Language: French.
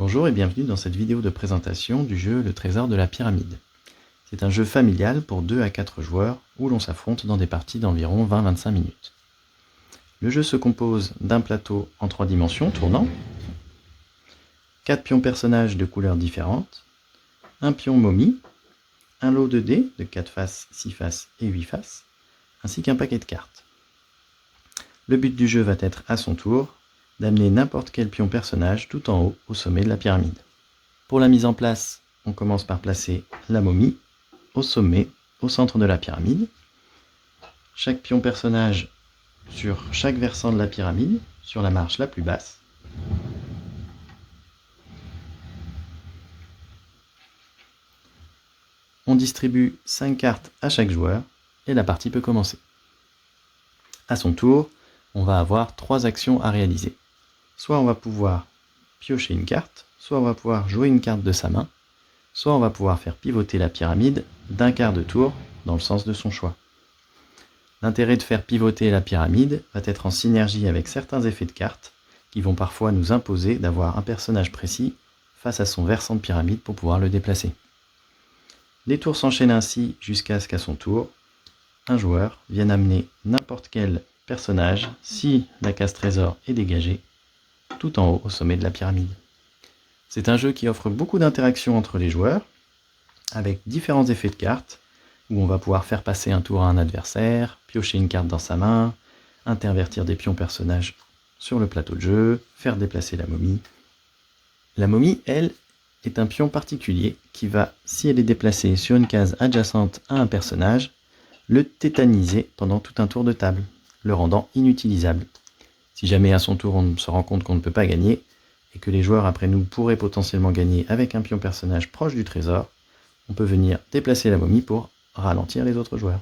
Bonjour et bienvenue dans cette vidéo de présentation du jeu Le Trésor de la Pyramide. C'est un jeu familial pour 2 à 4 joueurs où l'on s'affronte dans des parties d'environ 20-25 minutes. Le jeu se compose d'un plateau en 3 dimensions tournant, 4 pions personnages de couleurs différentes, un pion momie, un lot de dés de 4 faces, 6 faces et 8 faces, ainsi qu'un paquet de cartes. Le but du jeu va être à son tour d'amener n'importe quel pion personnage tout en haut au sommet de la pyramide. Pour la mise en place, on commence par placer la momie au sommet, au centre de la pyramide. Chaque pion personnage sur chaque versant de la pyramide, sur la marche la plus basse. On distribue 5 cartes à chaque joueur et la partie peut commencer. À son tour, on va avoir 3 actions à réaliser. Soit on va pouvoir piocher une carte, soit on va pouvoir jouer une carte de sa main, soit on va pouvoir faire pivoter la pyramide d'un quart de tour dans le sens de son choix. L'intérêt de faire pivoter la pyramide va être en synergie avec certains effets de cartes qui vont parfois nous imposer d'avoir un personnage précis face à son versant de pyramide pour pouvoir le déplacer. Les tours s'enchaînent ainsi jusqu'à ce qu'à son tour, un joueur vienne amener n'importe quel personnage, si la case trésor est dégagée, tout en haut au sommet de la pyramide. C'est un jeu qui offre beaucoup d'interactions entre les joueurs, avec différents effets de cartes, où on va pouvoir faire passer un tour à un adversaire, piocher une carte dans sa main, intervertir des pions personnages sur le plateau de jeu, faire déplacer la momie. La momie, elle, est un pion particulier qui va, si elle est déplacée sur une case adjacente à un personnage, le tétaniser pendant tout un tour de table, le rendant inutilisable. Si jamais à son tour on se rend compte qu'on ne peut pas gagner, et que les joueurs après nous pourraient potentiellement gagner avec un pion personnage proche du trésor, on peut venir déplacer la momie pour ralentir les autres joueurs.